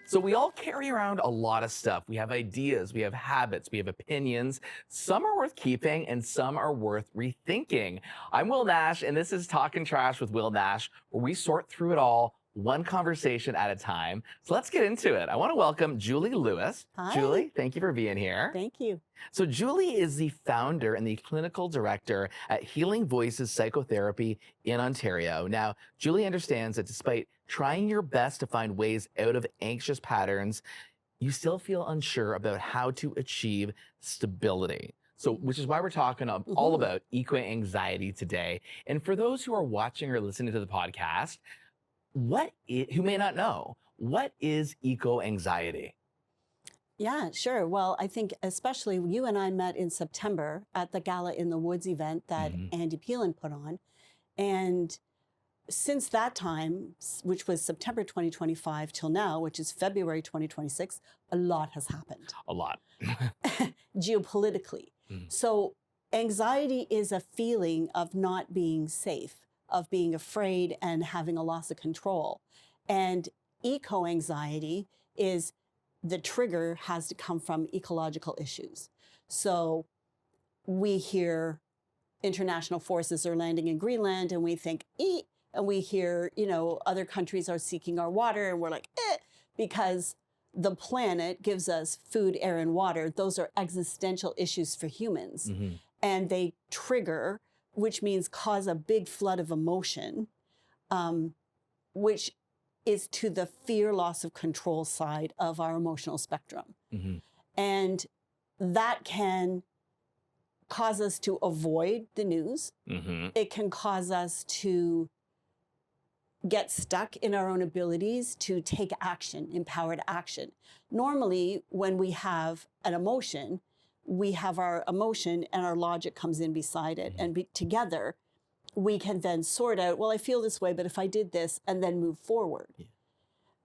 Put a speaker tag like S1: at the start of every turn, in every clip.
S1: So we all carry around a lot of stuff. We have ideas, we have habits, we have opinions. Some are worth keeping and some are worth rethinking. I'm Will Nash, and this is Talkin Trash with Will Nash, where we sort through it all one conversation at a time. So let's get into it. I want to welcome Julie Lewis.
S2: Hi.
S1: Julie, thank you for being here.
S2: Thank you.
S1: So Julie is the founder and the clinical director at Healing Voices Psychotherapy in Ontario. Now, Julie understands that despite trying your best to find ways out of anxious patterns, you still feel unsure about how to achieve stability. So, which is why we're talking all about eco-anxiety today. And for those who are watching or listening to the podcast, who may not know, what is eco-anxiety?
S2: Yeah, sure. Well, I think especially you and I met in September at the Gala in the Woods event that Andy Peelan put on. And since that time, which was September 2025 till now, which is February 2026, a lot has happened.
S1: A lot.
S2: Geopolitically. So anxiety is a feeling of not being safe, of being afraid and having a loss of control. And eco-anxiety is the trigger has to come from ecological issues. So we hear international forces are landing in Greenland and we think, and we hear, other countries are seeking our water and we're like, because the planet gives us food, air, and water. Those are existential issues for humans. And they trigger, which means cause a big flood of emotion, which is to the fear, loss of control side of our emotional spectrum. And that can cause us to avoid the news. It can cause us to get stuck in our own abilities to take action, empowered action. Normally, when we have an emotion, we have our emotion and our logic comes in beside it. And together, we can then sort out, well, I feel this way, but if I did this, and then move forward.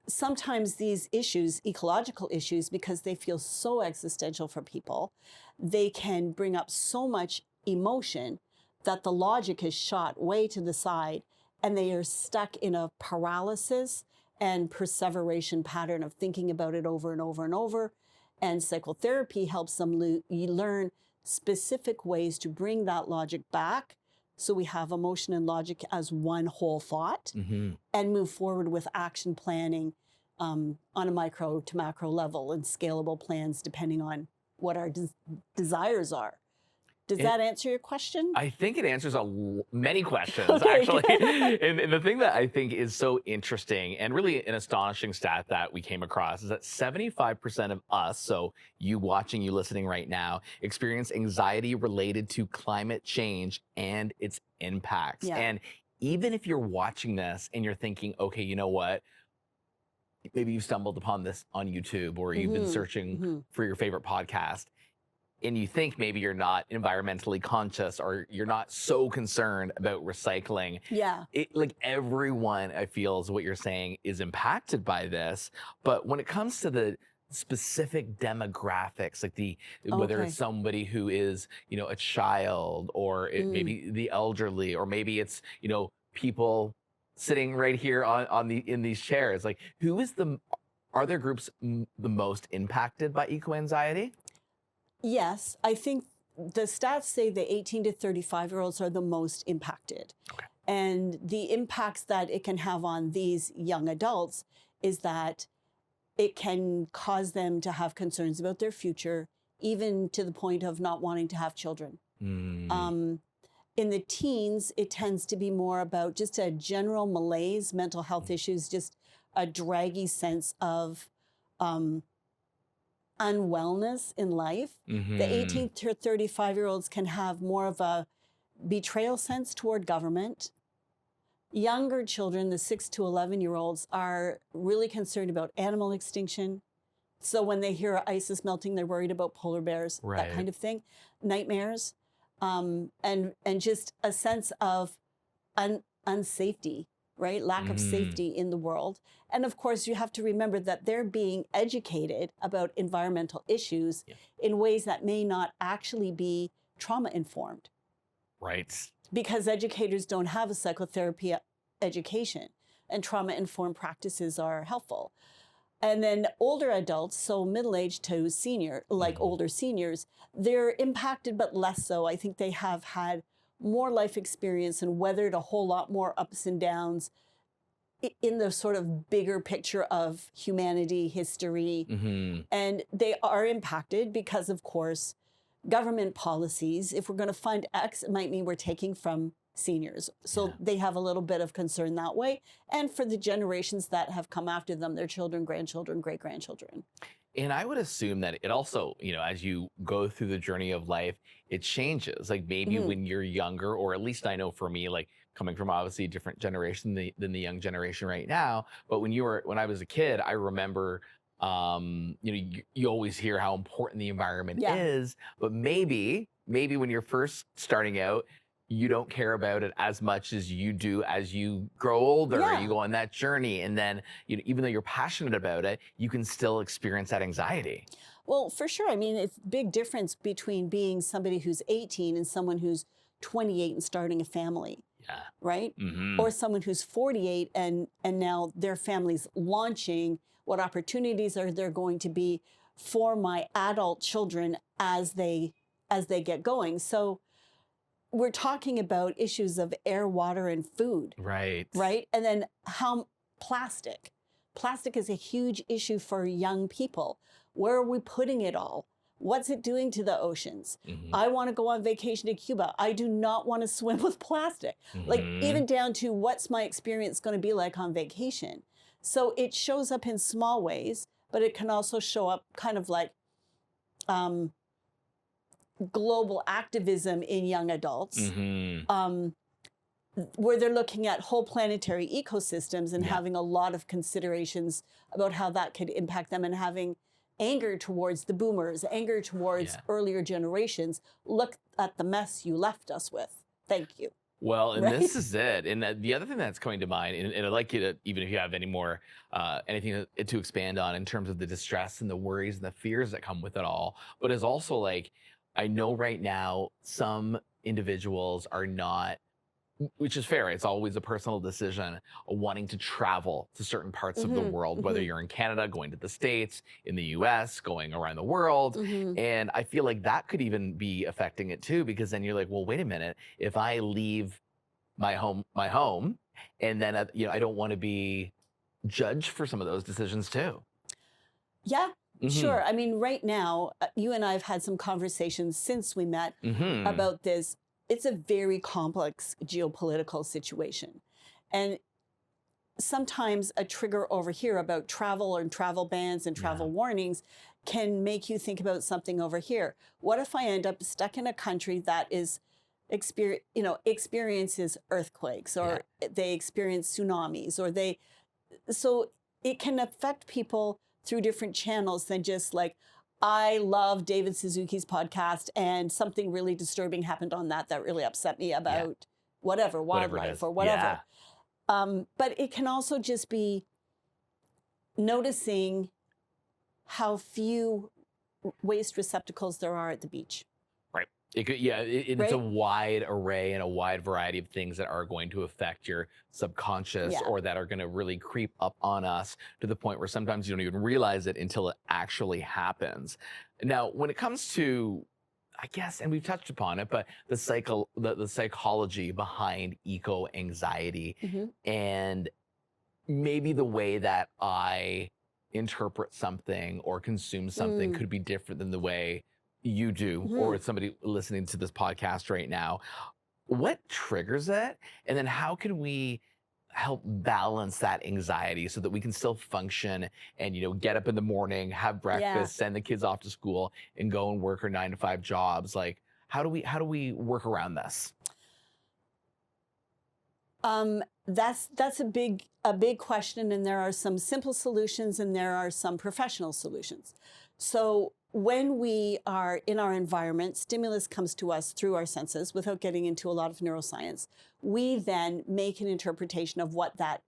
S2: Sometimes these issues, ecological issues, because they feel so existential for people, they can bring up so much emotion that the logic is shot way to the side and they are stuck in a paralysis and perseveration pattern of thinking about it over and over and over. And psychotherapy helps them learn specific ways to bring that logic back. So we have emotion and logic as one whole thought and move forward with action planning on a micro to macro level and scalable plans depending on what our desires are. Does that answer your question?
S1: I think it answers many questions, actually. And the thing that I think is so interesting and really an astonishing stat that we came across is that 75% of us, so you watching, you listening right now, experience anxiety related to climate change and its impacts. And even if you're watching this and you're thinking, okay, you know what? Maybe you stumbled upon this on YouTube or you've been searching for your favorite podcast. And you think maybe you're not environmentally conscious or you're not so concerned about recycling. Like everyone, I feel, is what you're saying, is impacted by this. But when it comes to the specific demographics, like whether it's somebody who is, a child or maybe the elderly, or maybe it's, people sitting right here in these chairs, like are there groups the most impacted by eco-anxiety?
S2: Yes, I think the stats say the 18 to 35-year-olds are the most impacted. And the impacts that it can have on these young adults is that it can cause them to have concerns about their future, even to the point of not wanting to have children. In the teens, it tends to be more about just a general malaise, mental health issues, just a draggy sense of unwellness in life. The 18 to 35-year-olds can have more of a betrayal sense toward government. Younger children, the 6 to 11-year-olds, are really concerned about animal extinction. So when they hear ice is melting, they're worried about polar bears, that kind of thing. Nightmares, and just a sense of unsafety, right? Lack of safety in the world. And of course, you have to remember that they're being educated about environmental issues in ways that may not actually be trauma-informed. Because educators don't have a psychotherapy education, and trauma-informed practices are helpful. And then older adults, so middle-aged to senior, like older seniors, they're impacted, but less so. I think they have had more life experience and weathered a whole lot more ups and downs in the sort of bigger picture of humanity, history. And they are impacted because, of course, government policies. If we're going to fund X, it might mean we're taking from seniors. So they have a little bit of concern that way. And for the generations that have come after them, their children, grandchildren, great-grandchildren.
S1: And I would assume that it also, as you go through the journey of life, it changes. Like maybe when you're younger, or at least I know for me, like coming from obviously a different generation than the young generation right now. But when I was a kid, I remember, you always hear how important the environment is, but maybe when you're first starting out, you don't care about it as much as you do as you grow older. You go on that journey, and then even though you're passionate about it, you can still experience that anxiety.
S2: Well, for sure. I mean, it's a big difference between being somebody who's 18 and someone who's 28 and starting a family. Right? Or someone who's 48 and now their family's launching. What opportunities are there going to be for my adult children as they get going? So we're talking about issues of air, water, and food.
S1: Right.
S2: And then how plastic is a huge issue for young people. Where are we putting it all? What's it doing to the oceans? I want to go on vacation to Cuba. I do not want to swim with plastic. Like even down to what's my experience going to be like on vacation. So it shows up in small ways, but it can also show up kind of like global activism in young adults, where they're looking at whole planetary ecosystems and having a lot of considerations about how that could impact them, and having anger towards the boomers, anger towards earlier generations. Look at the mess you left us with. Thank you.
S1: Well, and this is it. And the other thing that's coming to mind, and I'd like you to, even if you have any more, anything to expand on in terms of the distress and the worries and the fears that come with it all, but is also like, I know right now some individuals are not, which is fair, it's always a personal decision, wanting to travel to certain parts of the world, whether you're in Canada, going to the States, in the US, going around the world. And I feel like that could even be affecting it too, because then you're like, well, wait a minute, if I leave my home, and then, I don't want to be judged for some of those decisions too.
S2: Sure. I mean, right now, you and I have had some conversations since we met about this. It's a very complex geopolitical situation. And sometimes a trigger over here about travel and travel bans and travel warnings can make you think about something over here. What if I end up stuck in a country that is experiences earthquakes, or they experience tsunamis, or so it can affect people through different channels than just like, I love David Suzuki's podcast and something really disturbing happened on that really upset me about whatever, wildlife or whatever. But it can also just be noticing how few waste receptacles there are at the beach.
S1: Right. It could, it's a wide array and a wide variety of things that are going to affect your subconscious, or that are going to really creep up on us to the point where sometimes you don't even realize it until it actually happens. Now, when it comes to, I guess, and we've touched upon it, but the psychology behind eco-anxiety, and maybe the way that I interpret something or consume something could be different than the way you do, or somebody listening to this podcast right now. What triggers it? And then how can we help balance that anxiety so that we can still function and, get up in the morning, have breakfast, send the kids off to school, and go and work our 9-to-5 jobs? Like, how do we work around this?
S2: That's a big question, and there are some simple solutions and there are some professional solutions. So when we are in our environment, stimulus comes to us through our senses without getting into a lot of neuroscience. We then make an interpretation of what that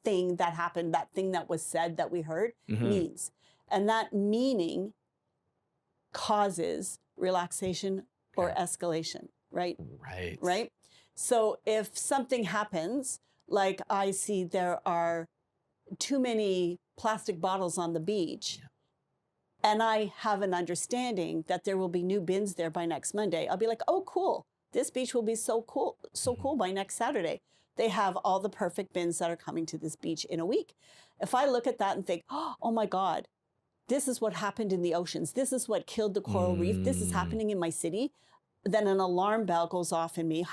S2: thing that happened, that thing that was said, that we heard, means. And that meaning causes relaxation or escalation, right? So if something happens, like I see there are too many plastic bottles on the beach, and I have an understanding that there will be new bins there by next Monday, I'll be like, oh, cool. This beach will be so cool by next Saturday. They have all the perfect bins that are coming to this beach in a week. If I look at that and think, oh my God, this is what happened in the oceans. This is what killed the coral reef. This is happening in my city. Then an alarm bell goes off in me,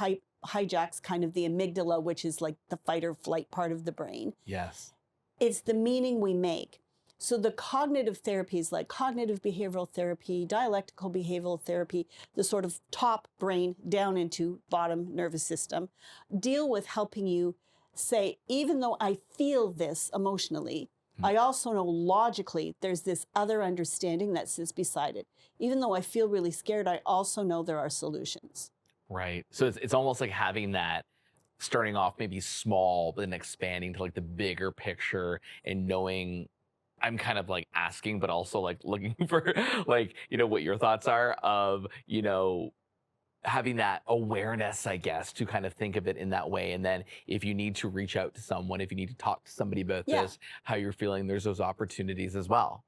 S2: hijacks kind of the amygdala, which is like the fight or flight part of the brain.
S1: Yes.
S2: It's the meaning we make. So the cognitive therapies like cognitive behavioral therapy, dialectical behavioral therapy, the sort of top brain down into bottom nervous system, deal with helping you say, even though I feel this emotionally, I also know logically there's this other understanding that sits beside it. Even though I feel really scared, I also know there are solutions.
S1: Right. So it's almost like having that, starting off maybe small, but then expanding to like the bigger picture and knowing, I'm kind of like asking, but also like looking for like, what your thoughts are of, having that awareness, I guess, to kind of think of it in that way. And then if you need to reach out to someone, if you need to talk to somebody about this, how you're feeling, there's those opportunities as well.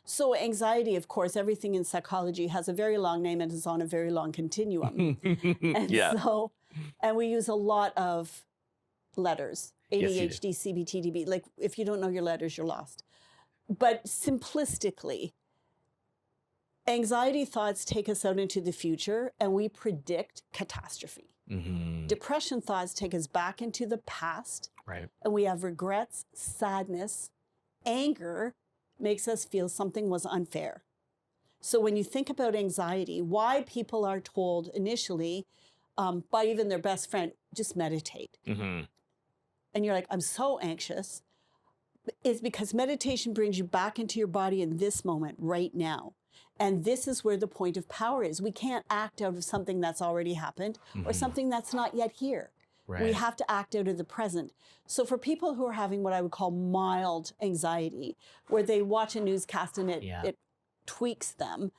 S2: So anxiety, of course, everything in psychology has a very long name and is on a very long continuum. And we use a lot of letters, ADHD, CBT, like if you don't know your letters, you're lost. But simplistically, anxiety thoughts take us out into the future and we predict catastrophe. Depression thoughts take us back into the past.
S1: Right.
S2: And we have regrets, sadness, anger makes us feel something was unfair. So when you think about anxiety, why people are told initially by even their best friend, just meditate. And you're like, I'm so anxious. Is because meditation brings you back into your body in this moment right now. And this is where the point of power is. We can't act out of something that's already happened or something that's not yet here. Right. We have to act out of the present. So for people who are having what I would call mild anxiety, where they watch a newscast and it tweaks them,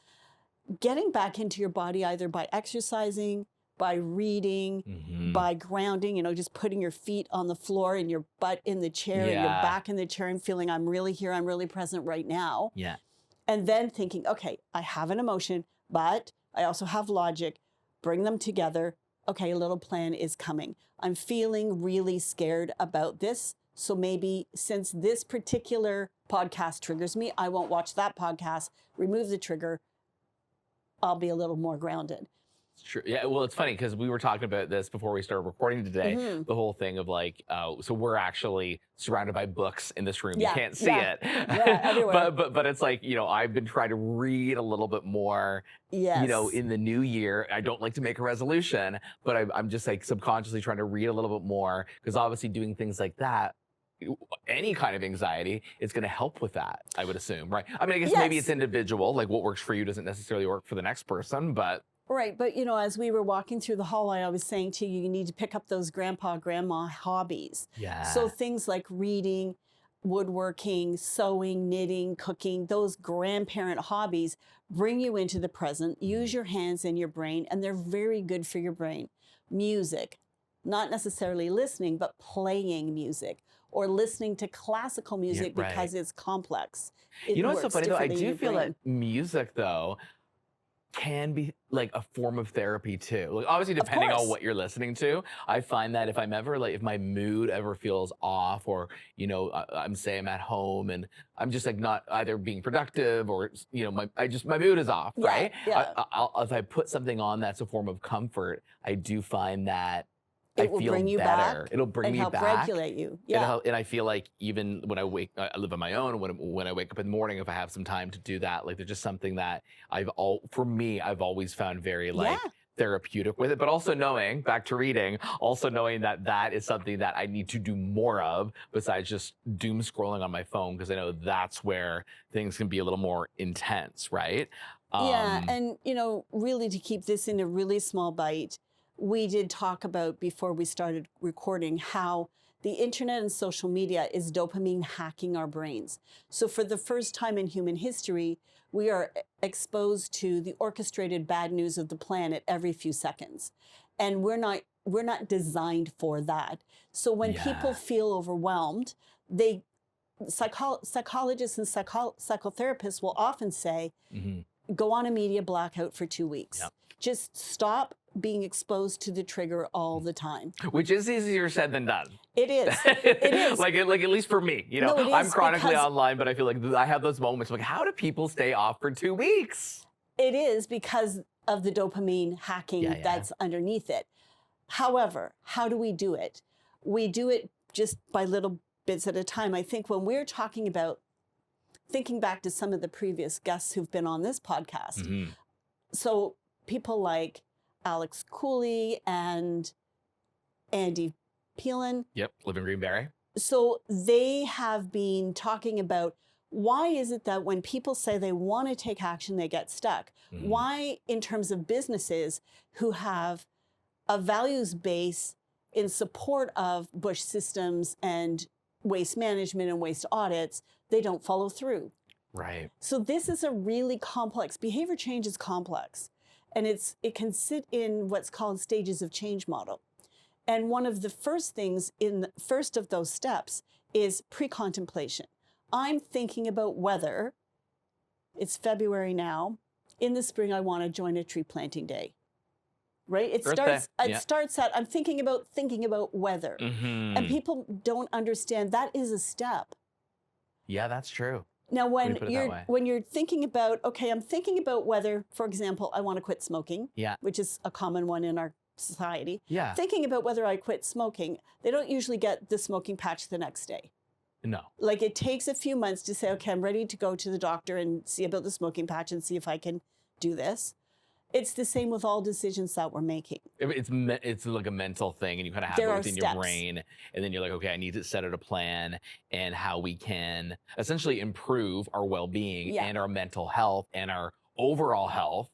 S2: getting back into your body either by exercising, by reading, by grounding, just putting your feet on the floor and your butt in the chair and your back in the chair and feeling I'm really here, I'm really present right now.
S1: Yeah.
S2: And then thinking, okay, I have an emotion, but I also have logic. Bring them together. Okay, a little plan is coming. I'm feeling really scared about this. So maybe since this particular podcast triggers me, I won't watch that podcast, remove the trigger. I'll be a little more grounded.
S1: Sure. Yeah. Well, it's funny because we were talking about this before we started recording today. The whole thing of like, so we're actually surrounded by books in this room. You can't see it.
S2: Yeah, everywhere.
S1: but it's like, I've been trying to read a little bit more.
S2: Yes.
S1: In the new year. I don't like to make a resolution, but I'm just like subconsciously trying to read a little bit more because obviously doing things like that, any kind of anxiety is going to help with that, I would assume, right? I mean, I guess maybe it's individual. Like what works for you doesn't necessarily work for the next person, but.
S2: Right. But, as we were walking through the hallway, I was saying to you, you need to pick up those grandpa, grandma hobbies.
S1: Yeah.
S2: So things like reading, woodworking, sewing, knitting, cooking, those grandparent hobbies bring you into the present, use your hands and your brain, and they're very good for your brain. Music, not necessarily listening, but playing music or listening to classical music because it's complex.
S1: What's so funny though? I do feel that music though, can be like a form of therapy too. Like obviously depending on what you're listening to, I find that if I'm ever like, if my mood ever feels off or, I'm at home and I'm just like not either being productive or, my mood is off, right?
S2: Yeah.
S1: If I put something on that's a form of comfort, I do find that
S2: it will
S1: feel
S2: bring you
S1: better.
S2: back.
S1: It'll bring me
S2: help
S1: back.
S2: Regulate you. Yeah.
S1: And I feel like even when I live on my own. When I wake up in the morning, if I have some time to do that, like there's just something that I've always found very therapeutic with it. But also knowing, back to reading, that is something that I need to do more of besides just doom scrolling on my phone because I know that's where things can be a little more intense, right?
S2: And really to keep this in a really small bite. We did talk about before we started recording how the internet and social media is dopamine hacking our brains. So for the first time in human history, we are exposed to the orchestrated bad news of the planet every few seconds. And we're not designed for that. So when people feel overwhelmed, they psychologists and psychotherapists will often say, go on a media blackout for 2 weeks.
S1: Yep.
S2: Just stop being exposed to the trigger all the time.
S1: Which is easier said than done.
S2: It is. It is.
S1: like at least for me, you know,
S2: No, it
S1: I'm
S2: is
S1: chronically
S2: because-
S1: online, but I feel like I have those moments like, how do people stay off for 2 weeks?
S2: It is because of the dopamine hacking that's underneath it. However, how do we do it? We do it just by little bits at a time. I think when we're talking about thinking back to some of the previous guests who've been on this podcast, so people like Alex Cooley and Andy Peelan.
S1: Yep, Living Greenberry.
S2: So they have been talking about why is it that when people say they want to take action, they get stuck? Why, in terms of businesses who have a values base in support of Busch systems and waste management and waste audits, they don't follow through?
S1: Right.
S2: So this is a really complex, behavior change is complex. And it can sit in what's called stages of change model. And one of the first things in the first of those steps is pre-contemplation. I'm thinking about whether, it's February now, in the spring I want to join a tree planting day. Right? It starts at, I'm thinking about whether. And people don't understand that is a step.
S1: Yeah, that's true.
S2: Now, when you're thinking about, okay, I'm thinking about whether, for example, I want to quit smoking, which is a common one in our society. Thinking about whether I quit smoking, they don't usually get the smoking patch the next day.
S1: No.
S2: Like it takes a few months to say, okay, I'm ready to go to the doctor and see about the smoking patch and see if I can do this. It's the same with all decisions that we're making.
S1: It's like a mental thing, and you kind of have it within your brain, and then you're like, okay, I need to set out a plan and how we can essentially improve our well-being and our mental health and our overall health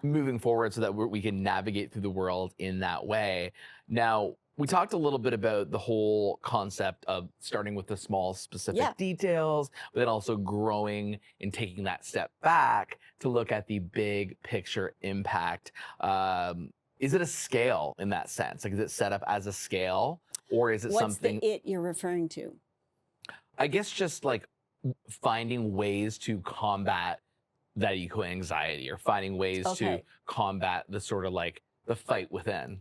S1: moving forward so that we can navigate through the world in that way. Now, we talked a little bit about the whole concept of starting with the small specific details, but then also growing and taking that step back to look at the big picture impact. Is it a scale in that sense? Like, is it set up as a scale, or is it something?
S2: What's the it you're referring to?
S1: I guess just like finding ways to combat that eco-anxiety, or finding ways to combat the sort of like the fight within.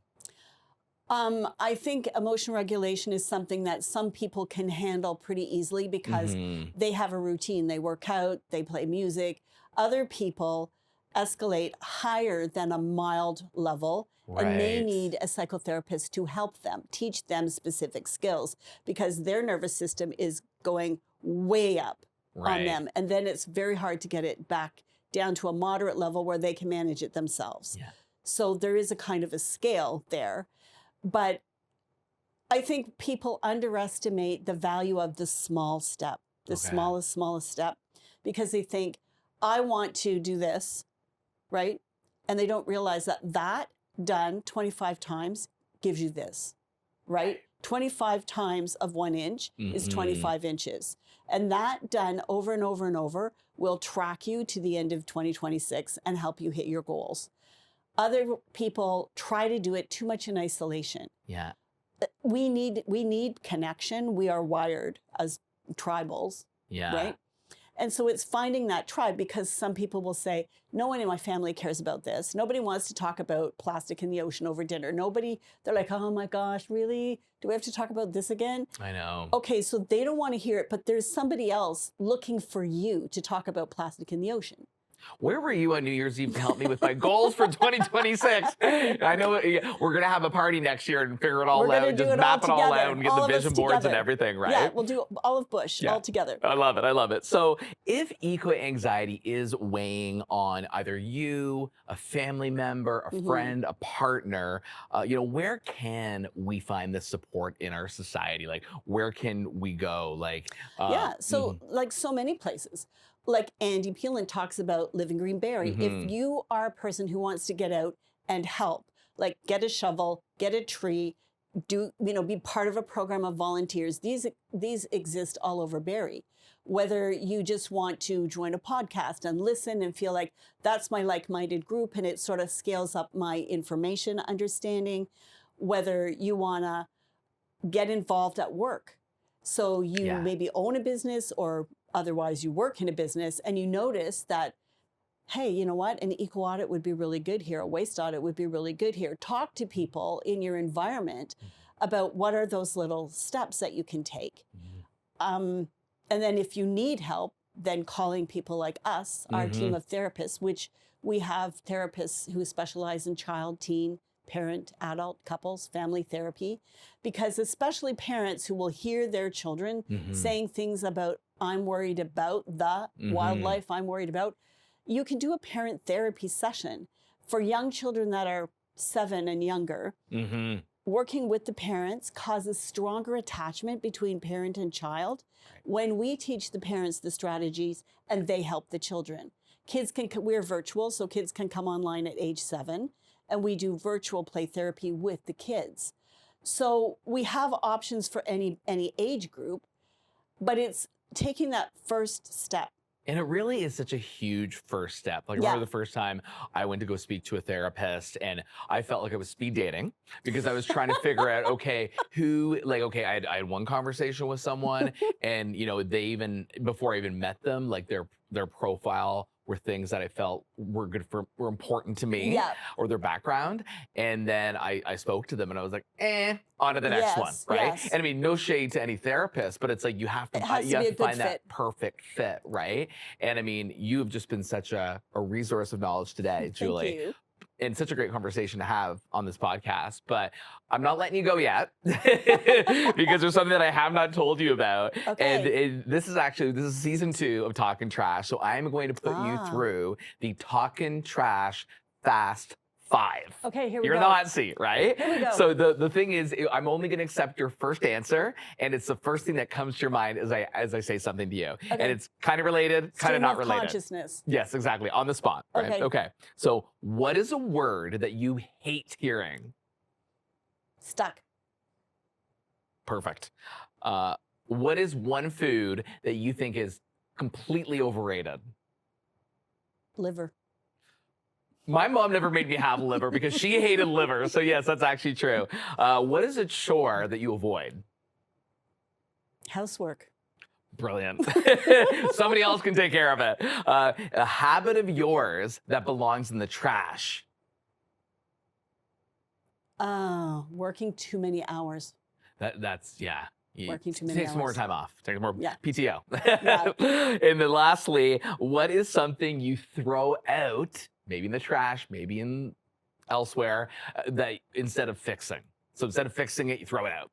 S2: I think emotion regulation is something that some people can handle pretty easily because they have a routine. They work out, they play music. Other people escalate higher than a mild level and may need a psychotherapist to help them, teach them specific skills because their nervous system is going way up on them. And then it's very hard to get it back down to a moderate level where they can manage it themselves. So there is a kind of a scale there. But I think people underestimate the value of the small step, the smallest step, because they think, I want to do this, right? And they don't realize that done 25 times gives you this, right? 25 times of 1 inch is 25 inches. And that done over and over and over will track you to the end of 2026 and help you hit your goals. Other people try to do it too much in isolation. We need connection. We are wired as tribals, right? And so it's finding that tribe, because some people will say, no one in my family cares about this. Nobody wants to talk about plastic in the ocean over dinner. They're like, oh my gosh, really? Do we have to talk about this again?
S1: I know.
S2: Okay, so they don't want to hear it, but there's somebody else looking for you to talk about plastic in the ocean.
S1: Where were you on New Year's Eve to help me with my goals for 2026? I know we're going to have a party next year and figure it all out, and just map it all out and get the vision boards and everything, right?
S2: Yeah, we'll do all of Busch all together.
S1: I love it. I love it. So if eco-anxiety is weighing on either you, a family member, a friend, a partner, where can we find this support in our society? Like, where can we go? Like,
S2: like so many places. Like Andy Peelan talks about Living Greenberry. If you are a person who wants to get out and help, like get a shovel, get a tree, be part of a program of volunteers. These exist all over Barrie. Whether you just want to join a podcast and listen and feel like that's my like-minded group and it sort of scales up my information understanding, whether you want to get involved at work. So you
S1: Yeah.
S2: maybe own a business or otherwise you work in a business and you notice that, hey, you know what? An eco audit would be really good here. A waste audit would be really good here. Talk to people in your environment about what are those little steps that you can take. And then if you need help, then calling people like us, our team of therapists, which we have therapists who specialize in child, teen, parent, adult, couples, family therapy, because especially parents who will hear their children saying things about, I'm worried about the wildlife I'm worried about. You can do a parent therapy session for young children that are 7 and younger. Working with the parents causes stronger attachment between parent and child when we teach the parents the strategies and they help the children. Kids can, we're virtual, so kids can come online at age 7, and we do virtual play therapy with the kids. So we have options for any age group, but it's taking that first step.
S1: And it really is such a huge first step. Like I remember the first time I went to go speak to a therapist and I felt like I was speed dating because I was trying to figure out, okay, I had one conversation with someone and, you know, they even, before I even met them, like their profile were things that I felt were important to me or their background. And then I spoke to them and I was like, on to the next one, right? And I mean, no shade to any therapist, but it's like you have to find that perfect fit, right? And I mean, you've just been such a resource of knowledge today, Julie.
S2: Thank you.
S1: And such a great conversation to have on this podcast, but I'm not letting you go yet because there's something that I have not told you about. And this is season 2 of Talkin Trash. So I'm going to put you through the Talkin Trash Fast 5.
S2: Okay, here we go.
S1: You're in the hot seat, right?
S2: Here we go.
S1: So the thing is, I'm only going to accept your first answer, and it's the first thing that comes to your mind as I say something to you. And it's kind of related, kind of not related.
S2: Consciousness.
S1: Yes, exactly. On the spot, right? Okay. So what is a word that you hate hearing?
S2: Stuck.
S1: Perfect. What is one food that you think is completely overrated?
S2: Liver.
S1: My mom never made me have liver because she hated liver. So yes, that's actually true. What is a chore that you avoid?
S2: Housework.
S1: Brilliant. Somebody else can take care of it. A habit of yours that belongs in the trash.
S2: Working too many hours.
S1: That's
S2: Working too many
S1: Take some more
S2: hours.
S1: time off. Take more PTO.
S2: Yeah.
S1: And then lastly, what is something you throw out, maybe in the trash, maybe in elsewhere, that instead of fixing? So instead of fixing it, you throw it out.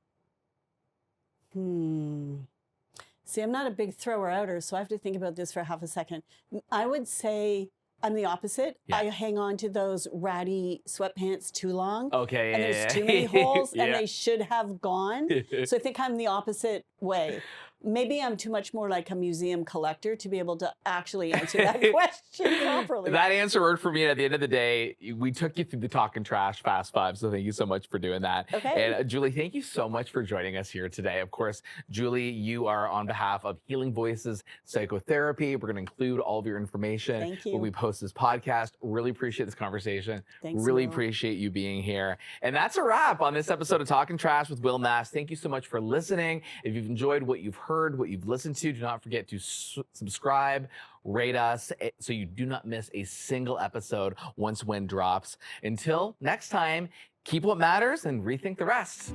S2: See, I'm not a big thrower-outer, so I have to think about this for half a second. I would say I'm the opposite. I hang on to those ratty sweatpants too long.
S1: Okay.
S2: And there's too many holes, and they should have gone. So I think I'm the opposite way. Maybe I'm too much more like a museum collector to be able to actually answer that question properly.
S1: That answer worked for me. And at the end of the day, we took you through the Talkin Trash Fast 5. So thank you so much for doing that.
S2: Okay.
S1: And Julie, thank you so much for joining us here today. Of course, Julie, you are on behalf of Healing Voices Psychotherapy. We're going to include all of your information when we post this podcast. Really appreciate this conversation.
S2: Thanks,
S1: really
S2: Will.
S1: appreciate you being here. And that's a wrap on this episode of Talkin Trash with Will Nash. Thank you so much for listening. If you've enjoyed what you've heard, what you've listened to, do not forget to subscribe, rate us, so you do not miss a single episode once when drops. Until next time, keep what matters and rethink the rest.